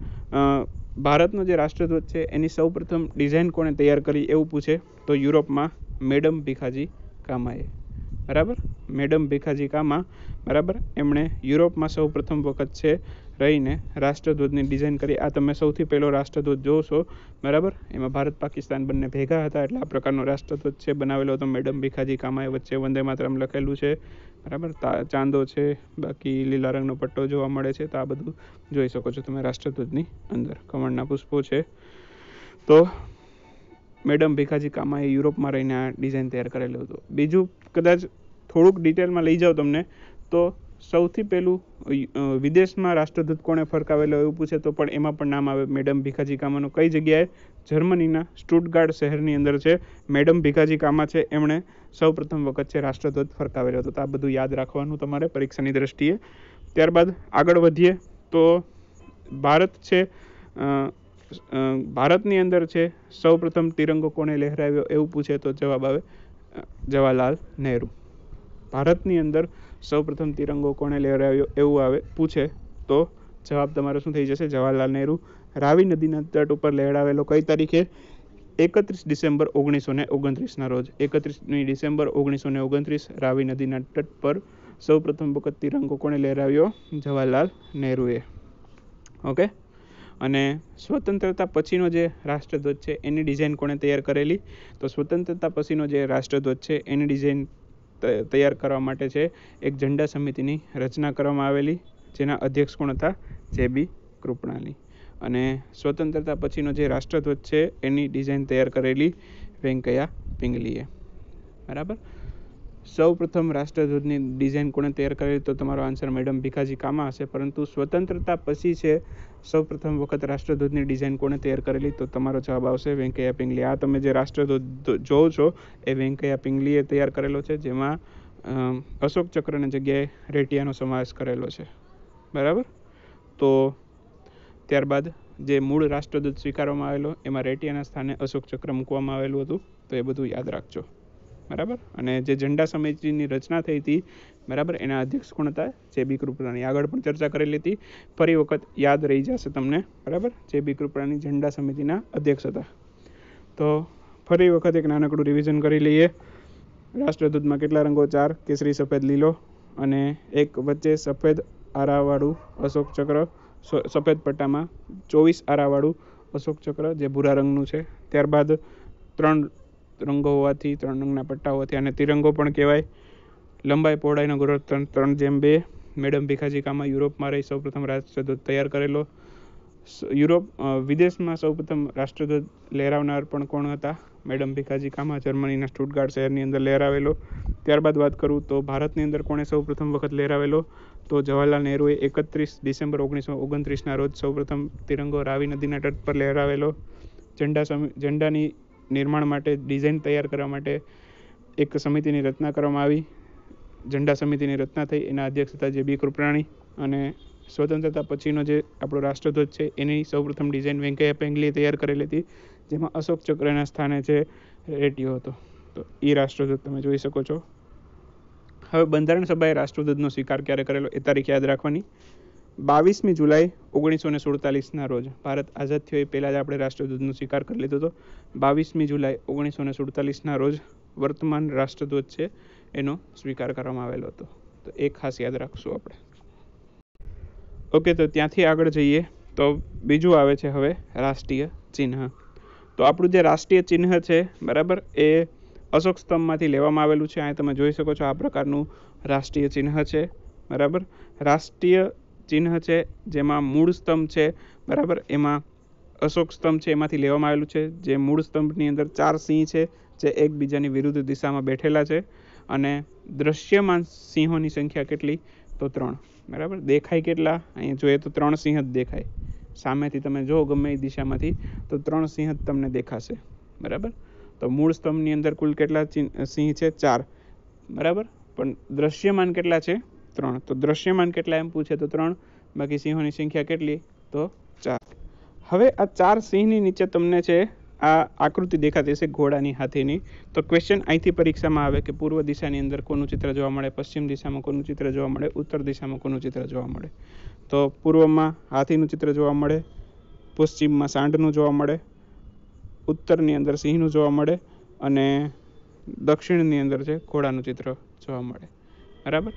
[SPEAKER 1] ભારતનો જે રાષ્ટ્રધ્વજ છે એની સૌ પ્રથમ ડિઝાઇન કોણે તૈયાર કરી એવું પૂછે તો યુરોપમાં મેડમ ભીખાજી કામાએ. બરાબર, મેડમ ભીખાજી કામા, બરાબર, એમણે યુરોપમાં સૌ પ્રથમ વખત છે રહીને રાષ્ટ્રધ્વજની ડિઝાઇન કરી. આ તમે સૌથી પહેલો રાષ્ટ્રધ્વજ જોશો, બરાબર, એમાં ભારત પાકિસ્તાન બંને ભેગા હતા, એટલે આ પ્રકારનો રાષ્ટ્રધ્વજ છે બનાવેલો હતો મેડમ ભીખાજી કામાએ. વચ્ચે વંદે માતરમ લખેલું છે, બરાબર, ચાંદો છે, બાકી લીલા રંગનો પટ્ટો જોવા મળે છે. તો આ બધું જોઈ શકો છો તમે રાષ્ટ્રધ્વજની અંદર. કમળના પુષ્પો છે. તો મેડમ ભીખાજી કામાએ યુરોપમાં રહીને આ ડિઝાઇન તૈયાર કરેલું હતું. બીજું કદાચ થોડુંક ડિટેલમાં લઈ જાઓ તમને, તો સૌથી પહેલું વિદેશમાં રાષ્ટ્રધ્વજ કોણે ફરકાવેલો એવું પૂછે તો પણ એમાં પણ નામ આવે મેડમ ભીખાજી કામાનું. કઈ જગ્યાએ? જર્મનીના સ્ટુટગાર્ટ શહેરની અંદર છે મેડમ ભીખાજી કામા છે, એમણે સૌ પ્રથમ વખત છે રાષ્ટ્રધ્વજ ફરકાવેલો હતો. તો આ બધું યાદ રાખવાનું તમારે પરીક્ષાની દ્રષ્ટિએ. ત્યારબાદ આગળ વધીએ તો ભારત છે, ભારતની અંદર છે સૌ પ્રથમ તિરંગો કોણે લહેરાવ્યો એવું પૂછે તો જવાબ આવે જવાહરલાલ નહેરુ. ભારતની અંદર સૌ પ્રથમ તિરંગો કોણે લહેરાવ્યો એવું આવે પૂછે તો જવાબ તમારો શું થઈ જશે? જવાહરલાલ નહેરુ. રાવી નદીના તટ ઉપર લહેરાવેલો કઈ તારીખે? 31 ડિસેમ્બર 1929 રોજ. 31 ડિસેમ્બર 1929 રાવી નદીના તટ પર સૌ પ્રથમ વખત તિરંગો કોણે લહેરાવ્યો? જવાહરલાલ નહેરુએ. ઓકે. અને સ્વતંત્રતા પછીનો જે રાષ્ટ્રધ્વજ છે એની ડિઝાઇન કોણે તૈયાર કરેલી? તો સ્વતંત્રતા પછીનો જે રાષ્ટ્રધ્વજ છે એની ડિઝાઇન તૈયાર કરવા માટે છે એક ઝંડા સમિતિની રચના કરવામાં આવેલી, જેના અધ્યક્ષ કોણ હતા? જે.બી. કૃપલાની. અને સ્વતંત્રતા પછીનો જે રાષ્ટ્રધ્વજ છે એની ડિઝાઇન તૈયાર કરેલી વેંકૈયા પિંગલીએ. બરાબર. સૌ પ્રથમ રાષ્ટ્રધ્વજની ડિઝાઇન કોણે તૈયાર કરેલી? તો તમારો આન્સર મેડમ ભીખાજી કામા હશે. પરંતુ સ્વતંત્રતા પછી છે સૌ પ્રથમ વખત રાષ્ટ્રધ્વજની ડિઝાઇન કોણે તૈયાર કરેલી? તો તમારો જવાબ આવશે વેંકૈયા પિંગલી. આ તમે જે રાષ્ટ્રધ્વજ જોવો છો એ વેંકૈયા પિંગલીએ તૈયાર કરેલો છે, જેમાં અશોક ચક્રની જગ્યાએ રેટિયાનો સમાવેશ કરેલો છે. બરાબર. તો ત્યારબાદ જે મૂળ રાષ્ટ્રધ્વજ સ્વીકારવામાં આવેલો એમાં રેટિયાના સ્થાને અશોક ચક્ર મૂકવામાં આવેલું હતું. તો એ બધું યાદ રાખજો. બરાબર. અને જે ઝંડા સમિતિની રચના થઈ હતી, બરાબર, એના અધ્યક્ષ કોણ હતા? જે.બી. કૃપલાની. આગળ પણ ચર્ચા કરેલી હતી, ફરી વખત યાદ રહી જશે તમને. બરાબર. જે.બી. કૃપલાની ઝંડા સમિતિના અધ્યક્ષ હતા. તો ફરી વખત એક નાનકડું રિવિઝન કરી લઈએ. રાષ્ટ્રધ્વજમાં કેટલા રંગો? 4, કેસરી, સફેદ, લીલો, અને એક વચ્ચે સફેદ આરાવાળું અશોક ચક્ર. સફેદ પટ્ટામાં 24 આરાવાળું અશોક ચક્ર જે ભૂરા રંગનું છે. ત્યારબાદ 3 રંગો હોવાથી, 3 રંગના પટ્ટા હોવાથી આને તિરંગો પણ કહેવાય. લંબાઈ પહોળાઈનો ગુણોત્તર 3:2. મેડમ ભીખાજી કામા યુરોપમાં રહી સૌ પ્રથમ રાષ્ટ્રધ્વજ તૈયાર કરેલો. વિદેશમાં સૌ પ્રથમ રાષ્ટ્રધ્વજ લહેરાવનાર પણ કોણ હતા? મેડમ ભીખાજી કામા, જર્મનીના સ્ટુટગાર્ટ શહેરની અંદર લહેરાવેલો. ત્યારબાદ વાત કરું તો ભારતની અંદર કોણે સૌ પ્રથમ વખત લહેરાવેલો? તો જવાહરલાલ નહેરુએ 31 ડિસેમ્બર 1929 રોજ સૌ પ્રથમ તિરંગો રાવી નદીના તટ પર લહેરાવેલો. ઝંડાની નિર્માણ માટે, ડિઝાઇન તૈયાર કરવા માટે એક સમિતિની રચના કરવામાં આવી. ઝંડા સમિતિની રચના થઈ, એના અધ્યક્ષ હતા જે.બી. કૃપલાની. અને સ્વતંત્રતા પછીનો જે આપણો રાષ્ટ્રધ્વજ છે એની સૌપ્રથમ ડિઝાઇન વેંકૈયા પિંગલીએ તૈયાર કરેલી હતી, જેમાં અશોક ચક્રના સ્થાને છે રેટિયો હતો. તો એ રાષ્ટ્રધ્વજ તમે જોઈ શકો છો. હવે બંધારણ સભાએ રાષ્ટ્રધ્વજનો સ્વીકાર ક્યારે કરેલો એ તારીખ યાદ રાખવાની. 22મી જુલાઈ 1947 રોજ. ભારત આઝાદ થયો એ પહેલાં જ આપણે રાષ્ટ્રધ્વજનો સ્વીકાર કરી લીધો હતો. 22મી જુલાઈ 1947 રોજ વર્તમાન રાષ્ટ્રધ્વજ છે એનો સ્વીકાર કરવામાં આવેલો હતો. તો એ ખાસ યાદ રાખશું આપણે. ઓકે, તો ત્યાંથી આગળ જઈએ તો બીજું આવે છે હવે રાષ્ટ્રીય ચિહ્ન. તો આપણું જે રાષ્ટ્રીય ચિહ્ન છે, બરાબર, એ અશોક સ્તંભમાંથી લેવામાં આવેલું છે. અહીં તમે જોઈ શકો છો આ પ્રકારનું રાષ્ટ્રીય ચિહ્ન છે. બરાબર. રાષ્ટ્રીય ચિહ્ન છે જેમાં મૂળ સ્તંભ છે, બરાબર, એમાં અશોક સ્તંભ છે એમાંથી લેવામાં આવેલું છે. જે મૂળ સ્તંભની અંદર 4 સિંહ છે જે એકબીજાની વિરુદ્ધ દિશામાં બેઠેલા છે. અને દ્રશ્યમાન સિંહોની સંખ્યા કેટલી? તો 3. બરાબર. દેખાય કેટલા? અહીંયા જોઈએ તો 3 સિંહ જ દેખાય. સામેથી તમે જો ગમે એ દિશામાંથી તો 3 સિંહ જ તમને દેખાશે. બરાબર. તો મૂળ સ્તંભની અંદર કુલ કેટલા સિંહ છે? 4. બરાબર, પણ દ્રશ્યમાન કેટલા છે? 3. તો દ્રશ્યમાન કેટલા એમ પૂછે તો 3, બાકી સિંહોની સંખ્યા કેટલી? તો 4. હવે આ 4 સિંહની નીચે તમને છે આ આકૃતિ દેખાતી હશે ઘોડાની, હાથીની. તો ક્વેશ્ચન અહીંથી પરીક્ષામાં આવે કે પૂર્વ દિશાની અંદર કોનું ચિત્ર જોવા મળે, પશ્ચિમ દિશામાં કોનું ચિત્ર જોવા મળે, ઉત્તર દિશામાં કોનું ચિત્ર જોવા મળે. તો પૂર્વમાં હાથીનું ચિત્ર જોવા મળે, પશ્ચિમમાં સાંઢનું જોવા મળે, ઉત્તરની અંદર સિંહનું જોવા મળે અને દક્ષિણની અંદર છે ઘોડાનું ચિત્ર જોવા મળે. બરાબર.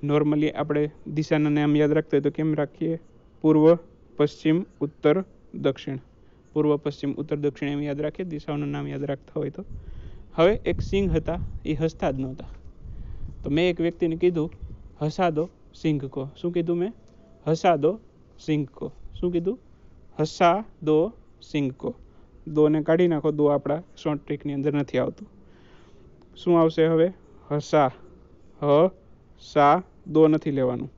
[SPEAKER 1] નોર્મલી આપણે દિશાના નામ યાદ રાખતા હોય તો કેમ રાખીએ? પૂર્વ, પશ્ચિમ, ઉત્તર, દક્ષિણ. પૂર્વ, પશ્ચિમ, ઉત્તર, દક્ષિણ એમ યાદ રાખીએ દિશાઓનું નામ યાદ રાખતા હોય તો. હવે એક સિંહ હતા, એ હસતા જ નહોતા. તો મેં એક વ્યક્તિને કીધું હસા દો સિંહ કો. શું કીધું મેં? હસા દો સિંહ કો. શું કીધું? હસા દો સિંહ કો. દોને કાઢી નાખો, દો આપણા શોર્ટ ટ્રીકની અંદર નથી આવતું. શું આવશે હવે? હસા. હ સા દો નથી લેવાનું.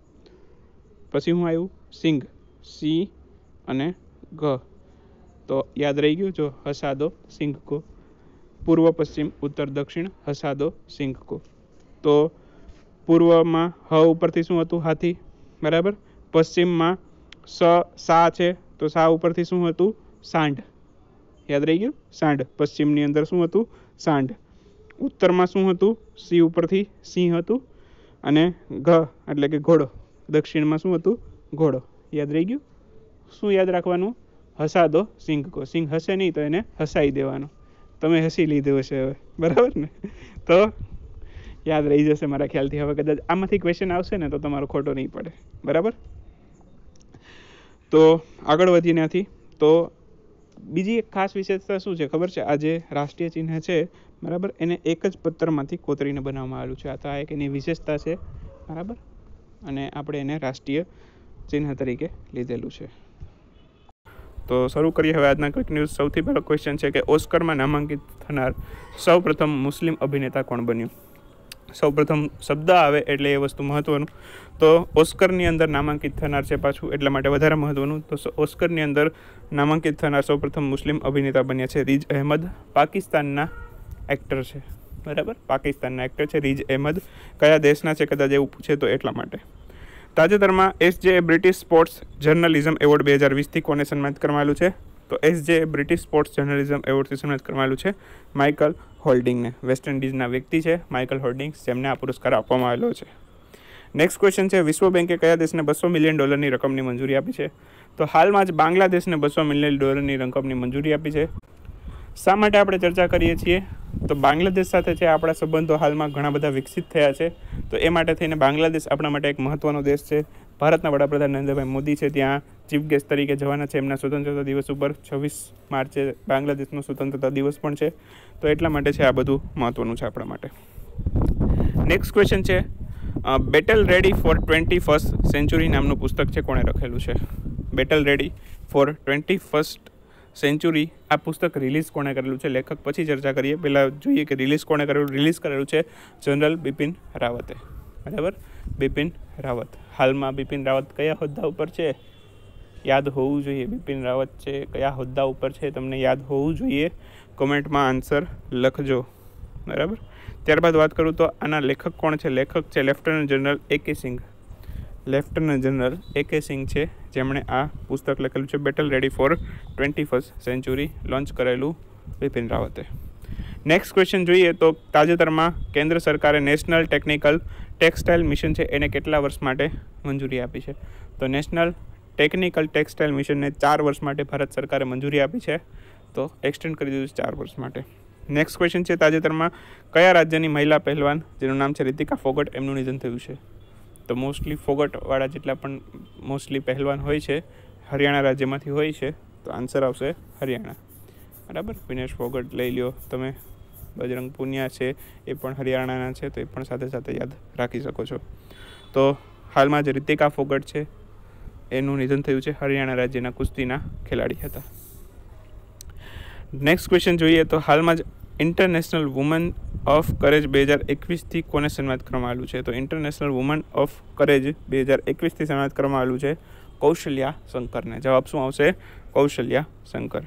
[SPEAKER 1] પછી શું આવ્યું? સિંહ. સી અને ગ. તો યાદ રહી ગયું. જો હસા દો સિંહ કો. પૂર્વ, પશ્ચિમ, ઉત્તર, દક્ષિણ, હસા દો સિંહ કો. તો પૂર્વમાં હ ઉપરથી શું હતું? હાથી. બરાબર. પશ્ચિમમાં સા છે, તો સા ઉપરથી શું હતું? સાંઢ. યાદ રહી ગયું? સાંઢ. પશ્ચિમની અંદર શું હતું? સાંઢ. ઉત્તરમાં શું હતું? સી ઉપરથી સિંહ હતું અને ઘ એટલે કે ઘોડો. દક્ષિણમાં શું હતું? ઘોડો. યાદ રહી ગયું? શું યાદ રાખવાનું? હસા દો સિંહ કો. સિંહ હસે નહીં તો એને હસાઈ દેવાનો. તમે હસી લીધું હશે હવે. બરાબર ને? તો યાદ રહી જશે મારા ખ્યાલથી. હવે કદાચ આમાંથી ક્વેશ્ચન આવશે ને તો તમારો ખોટો નહીં પડે. બરાબર. તો આગળ વધીએ ત્યાંથી. તો બીજી એક ખાસ વિશેષતા શું છે ખબર છે? આ જે રાષ્ટ્રીય ચિહ્ન છે, બરાબર, એને એક જ પથ્થરમાંથી કોતરીને બનાવવામાં આવેલું છે. આ તો આ એક એની વિશેષતા છે. બરાબર. અને આપણે એને રાષ્ટ્રીય ચિહ્ન તરીકે લીધેલું છે. તો શરૂ કરીએ હવે આજના ક્વિક ન્યૂઝ. સૌથી પહેલો ક્વેશ્ચન છે કે ઓસ્કરમાં નામાંકિત થનાર સૌપ્રથમ મુસ્લિમ અભિનેતા કોણ બન્યું? સૌપ્રથમ શબ્દ આવે એટલે એ વસ્તુ મહત્વનું. તો ઓસ્કરની અંદર નામાંકિત થનાર છે પાછું, એટલા માટે વધારે મહત્વનું. તો ઓસ્કરની અંદર નામાંકિત થનાર સૌપ્રથમ મુસ્લિમ અભિનેતા બન્યા છે રીઝ અહેમદ. પાકિસ્તાનના એક્ટર છે. બરાબર. પાકિસ્તાનના એક્ટર છે રીઝ અહેમદ. કયા દેશના છે કદાચ એવું પૂછે તો એટલા માટે. તાજેતરમાં SJ British sports journalism award 2020થી કોને સન્માનિત કરવામાં આવેલું છે? તો SJ બ્રિટિશ સ્પોર્ટ્સ જર્નલિઝમ એવોર્ડથી સન્માનિત કરવામાં આવેલું છે માઇકલ હોલ્ડિંગને. વેસ્ટ ઇન્ડિઝના વ્યક્તિ છે માઇકલ હોલ્ડિંગ, જેમને આ પુરસ્કાર આપવામાં આવેલો છે. નેક્સ્ટ ક્વેશ્ચન છે વિશ્વ બેંકે કયા દેશને $200 મિલિયન રકમની મંજૂરી આપી છે? તો હાલમાં જ બાંગ્લાદેશને $200 મિલિયન રકમની મંજૂરી આપી છે. શા માટે આપણે ચર્ચા કરીએ છીએ? તો બાંગ્લાદેશ સાથે છે આપણા સંબંધો હાલમાં ઘણા બધા વિકસિત થયા છે. તો એ માટે થઈને બાંગ્લાદેશ આપણા માટે એક મહત્ત્વનો દેશ છે. ભારતના વડાપ્રધાન નરેન્દ્રભાઈ મોદી છે ત્યાં ચીફ ગેસ્ટ તરીકે જવાના છે એમના સ્વતંત્રતા દિવસ ઉપર. 26 માર્ચે બાંગ્લાદેશનો સ્વતંત્રતા દિવસ પણ છે. તો એટલા માટે છે આ બધું મહત્ત્વનું છે આપણા માટે. નેક્સ્ટ ક્વેશ્ચન છે battle ready for 21st century નામનું પુસ્તક છે કોણે લખેલું છે? Battle ready for 21st century આ પુસ્તક રિલીઝ કોણે કરેલું છે? લેખક પછી ચર્ચા કરીએ. પહેલાં જોઈએ કે રિલીઝ કોણે કરેલું. રિલીઝ કરેલું છે જનરલ બિપિન રાવતે. બરાબર. બિપિન રાવત. હાલમાં બિપિન રાવત કયા હોદ્દા ઉપર છે? યાદ હોવું જોઈએ. બિપિન રાવત છે કયા હોદ્દા ઉપર છે તમને યાદ હોવું જોઈએ. કોમેન્ટમાં આન્સર લખજો. બરાબર. ત્યારબાદ વાત કરું તો આના લેખક કોણ છે? લેખક છે lieutenant general AK Singh. Lieutenant general AK Singh છે જેમણે આ પુસ્તક લખેલું છે battle ready for 21st century, launch કરેલું બિપિન રાવતે. નેક્સ્ટ ક્વેશ્ચન જોઈએ તો તાજેતરમાં કેન્દ્ર સરકારે નેશનલ ટેકનિકલ ટેક્સટાઇલ મિશન છે એને કેટલા વર્ષ માટે મંજૂરી આપી છે? તો નેશનલ ટેકનિકલ ટેક્સટાઇલ મિશનને 4 વર્ષ માટે ભારત સરકારે મંજૂરી આપી છે. તો એક્સટેન્ડ કરી દીધું છે 4 વર્ષ માટે. નેક્સ્ટ ક્વેશ્ચન છે તાજેતરમાં કયા રાજ્યની મહિલા પહેલવાન જેનું નામ છે રિતિકા ફોગટ એમનું નિધન થયું છે? તો મોસ્ટલી ફોગટવાળા જેટલા પણ મોસ્ટલી પહેલવાન હોય છે હરિયાણા રાજ્યમાંથી હોય છે. તો આન્સર આવશે હરિયાણા. બરાબર. વિનેશ ફોગટ લઈ લ્યો તમે. બજરંગ પુનિયા છે એ પણ હરિયાણાના છે, તો એ પણ સાથે સાથે યાદ રાખી શકો છો. તો હાલમાં જે રિતિકા ફોગટ છે એનું નિધન થયું છે. હરિયાણા રાજ્યના કુસ્તીના ખેલાડી હતા. નેક્સ્ટ ક્વેશ્ચન જોઈએ તો હાલમાં જ ઇન્ટરનેશનલ વુમન ઓફ કરેજ 2021થી કોને સન્માનિત કરવામાં આવેલું છે? તો ઇન્ટરનેશનલ વુમન ઓફ કરેજ 2021થી સન્માનિત કરવામાં આવેલું છે કૌશલ્યા શંકરને. જવાબ શું આવશે? કૌશલ્યા શંકર.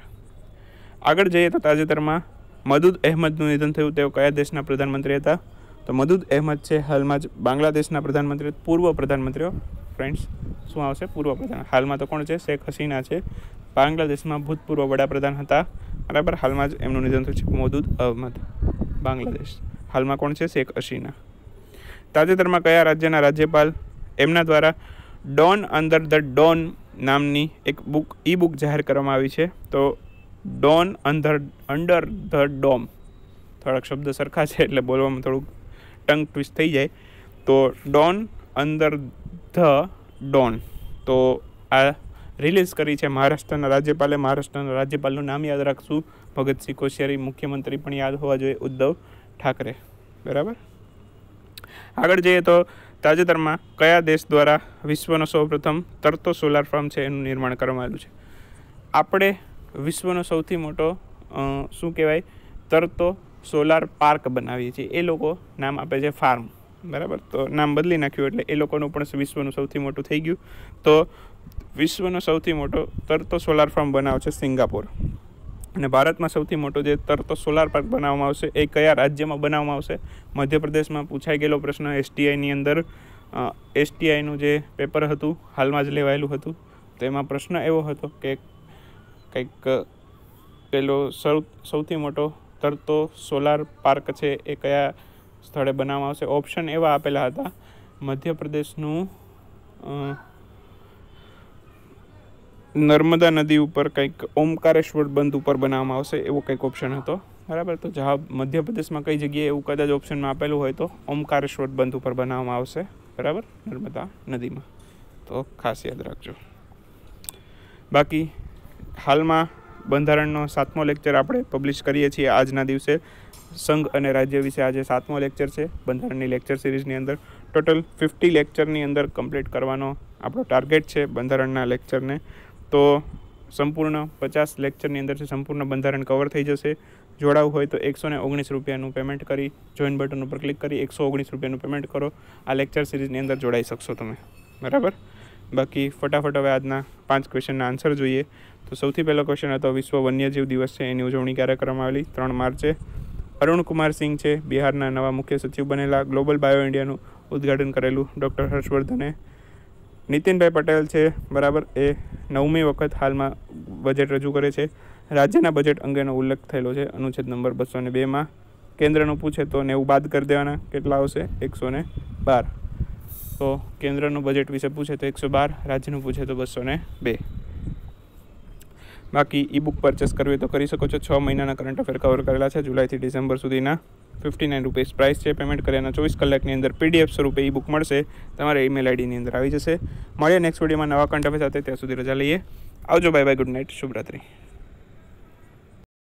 [SPEAKER 1] આગળ જઈએ તો તાજેતરમાં મદુદ અહેમદનું નિધન થયું. તેઓ કયા દેશના પ્રધાનમંત્રી હતા? તો મદુદ અહેમદ છે હાલમાં જ બાંગ્લાદેશના પ્રધાનમંત્રી, પૂર્વ પ્રધાનમંત્રીઓ ફ્રેન્ડ્સ શું આવશે? પૂર્વ પ્રધાન. હાલમાં તો કોણ છે? શેખ હસીના છે. બાંગ્લાદેશમાં ભૂતપૂર્વ વડાપ્રધાન હતા, બરાબર. હાલમાં જ એમનું નિધન થયું છે. મદુદ અહેમદ, બાંગ્લાદેશ. હાલમાં કોણ છે? શેખ હસીના. તાજેતરમાં કયા રાજ્યના રાજ્યપાલ એમના દ્વારા ડોન અંડર ધ ડોન નામની એક બુક જાહેર કરવામાં આવી છે? તો ડોન અંડર ધ ડોમ, થોડાક શબ્દ સરખા છે એટલે બોલવામાં થોડુંક ટંગ ટ્વિસ્ટ થઈ જાય. તો ડોન અંડર ધ ડોન, તો આ રિલીઝ કરી છે મહારાષ્ટ્રના રાજ્યપાલે. મહારાષ્ટ્રના રાજ્યપાલનું નામ યાદ રાખશું, ભગતસિંહ કોશ્યારી. મુખ્યમંત્રી પણ યાદ હોવા જોઈએ, ઉદ્ધવ ઠાકરે, બરાબર. આગળ જઈએ તો તાજેતરમાં કયા દેશ દ્વારા વિશ્વનો સૌપ્રથમ તરતો સોલાર ફાર્મ છે એનું નિર્માણ કરવામાં આવ્યું છે? આપણે વિશ્વનો સૌથી મોટો શું કહેવાય તરતો સોલાર પાર્ક બનાવીએ છીએ, એ લોકો નામ આપે છે ફાર્મ, બરાબર. તો નામ બદલી નાખ્યું એટલે એ લોકોનું પણ વિશ્વનું સૌથી મોટું થઈ ગયું. તો વિશ્વનો સૌથી મોટો તરતો સોલાર ફાર્મ બનાવે છે સિંગાપોર. અને ભારતમાં સૌથી મોટો જે તરતો સોલાર પાર્ક બનાવવામાં આવશે એ કયા રાજ્યમાં બનાવવામાં આવશે? મધ્યપ્રદેશમાં. પૂછાઈ ગયેલો પ્રશ્ન STIની અંદર. STIનું જે પેપર હતું હાલમાં જ લેવાયેલું હતું, તો એમાં પ્રશ્ન એવો હતો કે કંઈક પેલો સૌથી મોટો તરતો સોલાર પાર્ક છે એ કયા સ્થળે બનાવવામાં આવશે? ઓપ્શન એવા આપેલા હતા, મધ્યપ્રદેશનું નર્મદા નદી ઉપર કંઈક ઓમકારેશ્વર બંધ ઉપર બનાવવામાં આવશે, એવો કંઈક ઓપ્શન હતો, બરાબર. તો જવાબ મધ્યપ્રદેશમાં કઈ જગ્યાએ એવું કદાચ ઓપ્શનમાં આપેલું હોય તો ઓમકારેશ્વર બંધ ઉપર બનાવવામાં આવશે, બરાબર, નર્મદા નદીમાં. તો ખાસ યાદ રાખજો. બાકી હાલમાં બંધારણનો 7મો લેક્ચર આપણે પબ્લિશ કરીએ છીએ આજના દિવસે. સંઘ અને રાજ્ય વિશે આજે 7મો લેક્ચર છે બંધારણની લેક્ચર સિરીઝની અંદર. ટોટલ 50 લેક્ચરની અંદર કમ્પ્લીટ કરવાનો આપણો ટાર્ગેટ છે બંધારણના લેક્ચરને. તો સંપૂર્ણ 50 લેક્ચરની અંદરથી સંપૂર્ણ બંધારણ કવર થઈ જશે. જોડાવું હોય તો 119 રૂપિયાનું પેમેન્ટ કરી જોઈન બટન ઉપર ક્લિક કરી 119 રૂપિયાનું પેમેન્ટ કરો. આ લેક્ચર સિરીઝની અંદર જોડાઈ શકશો તમે, બરાબર. બાકી ફટાફટ હવે આજના 5 ક્વેશ્ચનના આન્સર જોઈએ. તો સૌથી પહેલો ક્વેશ્ચન હતો વિશ્વ વન્યજીવ દિવસ છે એની ઉજવણી ક્યારે કરવામાં આવેલી? 3 માર્ચે. અરુણ કુમાર સિંઘ છે બિહારના નવા મુખ્ય સચિવ બનેલા. ગ્લોબલ બાયો ઇન્ડિયાનું ઉદ્ઘાટન કરેલું ડૉક્ટર હર્ષવર્ધને. નીતિનભાઈ પટેલ છે, બરાબર, એ 9મી વખત હાલમાં બજેટ રજૂ કરે છે. રાજ્યના બજેટ અંગેનો ઉલ્લેખ થયેલો છે અનુચ્છેદ નંબર 202માં. કેન્દ્રનું પૂછે તો 90 બાદ કરી દેવાના, કેટલા આવશે? 112. તો કેન્દ્રનું બજેટ વિશે પૂછે તો 112, રાજ્યનું પૂછે તો 202. બાકી ઈ બુક પરચેસ કરવી તો કરી શકો છો. 6 મહિનાના કરંટ અફેર કવર કરેલા છે, જુલાઈથી ડિસેમ્બર સુધીના. 59 રૂપીસ પ્રાઇસ છે. પેમેન્ટ કર્યાના 24 કલાકની અંદર PDF સ્વરૂપે ઈ બુક મળશે, તમારે ઈમેલ આઈડીની અંદર આવી જશે. મળીએ નેક્સ્ટ વિડીયોમાં નવા કરંટ અફેર સાથે. ત્યાં સુધી રજા લઈએ. આવજો, બાય બાય, ગુડ નાઇટ, શુભરાત્રી.